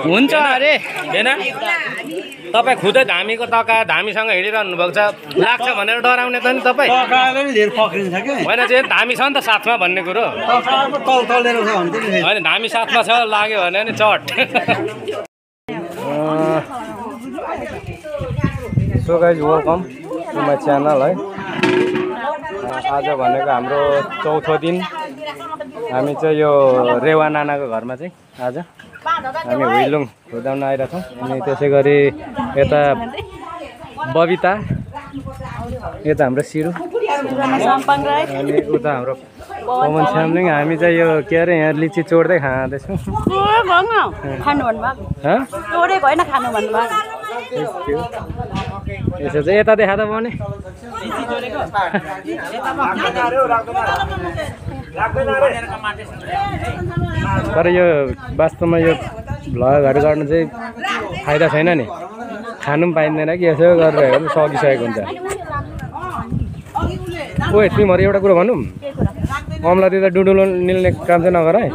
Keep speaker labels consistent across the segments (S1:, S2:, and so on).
S1: हुन्छ अरे हैन तपाई खुदै धामीको तका धामीसँग हिँडिरहनु भएको छ लाग्छ भनेर डराउने त नि तपाई
S2: तकाले नि धेरै पक्रिन्छ के
S1: हैन चाहिँ धामी छ नि त साथमा भन्ने कुरो
S2: तकाको तल तलेर छ भन्थे नि
S1: हैन धामी साथमा छ लाग्यो भने नि चट so guys welcome to my channel है आज भनेको हाम्रो चौथो दिन हामी चाहिँ यो रेवा नानाको घरमा चाहिँ आज हामी हुइलुङ हुदाउन आइरहेछौँ अनि त्यसै गरी यता बबिता यता हाम्रो सिरु अनि उता हाम्रो पवन स्यामलिङ हामी चाहिँ यो के अरे यहाँ लिची चोड्दै खाँदैछौँ यसो चाहिँ यता देखा त भने तर यो वास्तवमा यो भ्लगहरू गर्नु चाहिँ फाइदा छैन नि खानु पनि पाइँदैन कि यसो गरेर सकिसकेको हुन्छ ओए तिमीहरू एउटा कुरो भनौँ अमलातिर डुडुलो निल्ने काम चाहिँ नगर है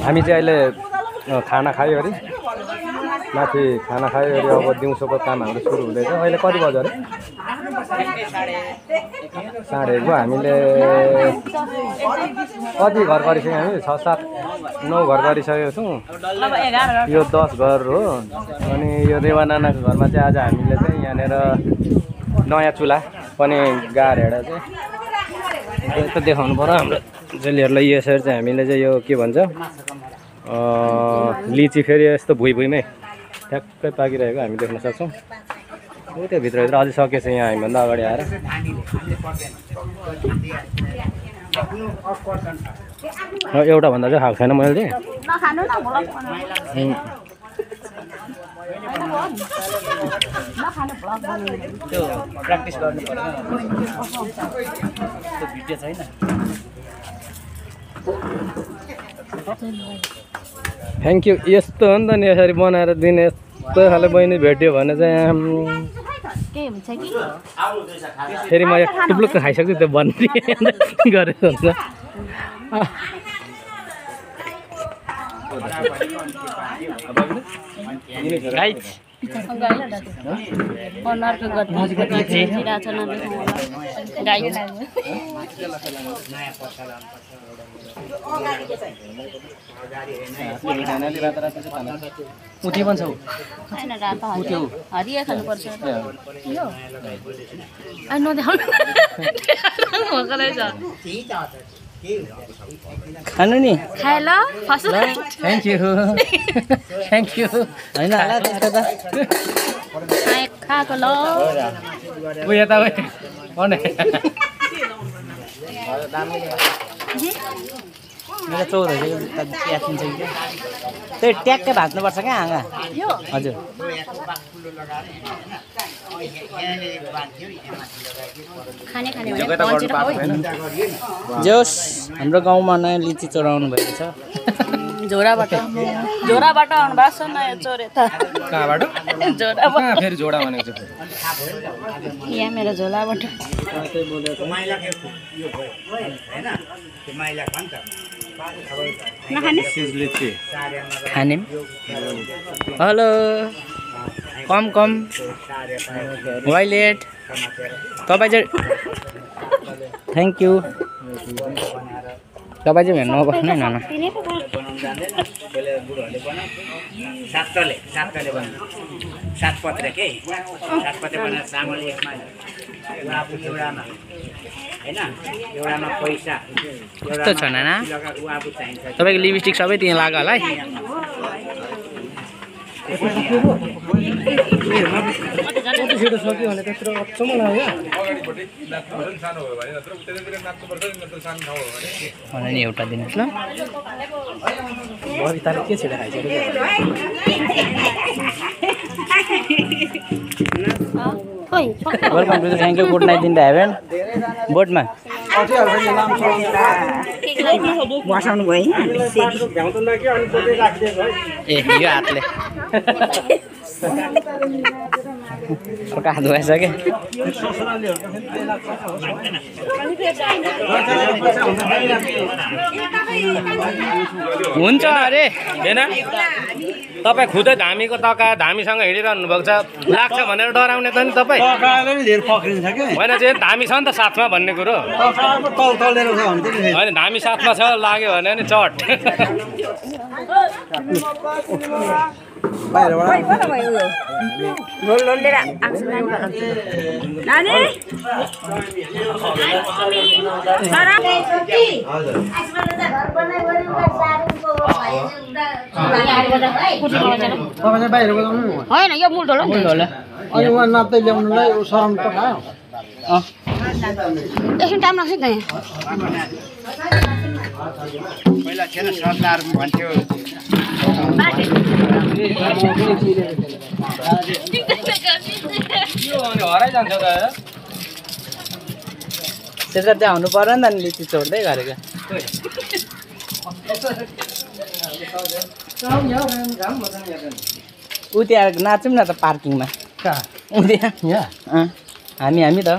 S1: हामी चाहिँ अहिले खाना खायो अरे माथि खाना खायो अरे अब दिउँसोको काम हाम्रो सुरु हुँदैछ अहिले कति बज्यो अरे 1:30 भयो हामीले कति घर गरिसक्यौँ हामी 6, 7, 9 घर गरिसकेको छौँ यो 10 घर हो अनि यो रेवा नानाको घरमा चाहिँ आज हामीले चाहिँ यहाँनिर नयाँ चुल्हा पनि गाडेर चाहिँ यस्तो देखाउनु पर्यो हाम्रो जेलीहरूलाई यसरी चाहिँ हामीले चाहिँ यो के भन्छ लिची फेरि यस्तो भुइँमै ठ्याक्कै पाकिरहेको हामी देख्न सक्छौँ त्यो भित्रभित्र अझै सकेछ यहाँ हामीभन्दा अगाडि आएर एउटा भन्दा चाहिँ खाएको छैन मैले त्यो प्र्याक्टिस गर्नु पर्यो त्यो भिडियो छैन थ्याङ्क यू यस्तो हो नि त नि यसरी बनाएर दिने यस्तो खाले बहिनी भेट्यो भने चाहिँ फेरि म टुप्लुक्क खाइसक्छु त्यो बन्ने गरेको हुन्छ उठी पनि छ हरिया खानुपर्छ खानु नि खाए ल थ्याङ्क यू थ्याङ्क यू होइन होला त्यसको त खाएको ल उ यता मेरो चौर चिन्छ कि त्यही ट्याक्कै भाँच्नुपर्छ क्या हाँगा हजुर जोस् हाम्रो गाउँमा नयाँ लिची चोराउनु भएको छ झोराबाट आउनु भएको छ नयाँ चोरे त कहाँबाट फेरि झोडा भनेको छ यहाँ मेरो झोलाबाट खाने हेलो कम वाइलेट तपाईँ चाहिँ थ्याङ्क यू तपाईँ चाहिँ हेर्नु बस्नु नाना सातपत्रे बनाएर चामल एकमा एउटामा पैसा कस्तो छ नाना तपाईँको लिपस्टिक सबै त्यहाँ लाग्यो होला है सक्यो भने त्यत्रो अचम्म लाग्यो मलाई नि एउटा दिनुहोस् ल बबिताले के छिटो खाइसक्यो welcome to the thank you good night in the heaven बोटमा
S3: बसाउनु भयो
S4: ए यो हातले अर्को हात भइसक्यो हुन्छ अरे होइन तपाईँ खुदै धामीको तका धामीसँग हिँडिरहनु भएको छ लाग्छ भनेर डराउने त नि तपाईँ
S2: तकाएर नि धेरै पक्रिन्छ के
S4: होइन चाहिँ धामी छ नि त साथमा भन्ने कुरो
S2: तकाएर तल तलेर छ भने चाहिँ नि
S4: होइन धामी साथमा छ लाग्यो भने नि चट
S3: होइन यो मूल ढोलो
S2: अनि उहाँ नाप्दै ल्याउनुलाई शरम त खायो
S3: एकछिन टाइम लाग्छ नि
S2: पहिला थिएन सरकार भन्थ्यो
S4: हराइजान्छ त त्यसलाई त्यहाँ हुनु पर्यो नि त लिची छोड्दै गरेको ऊ त्यहाँ नाचौँ न त पार्किङमा ऊ त्यहाँ हामी त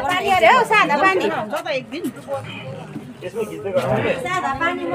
S3: पानी अरे हौ सादा पानी सादा पानी म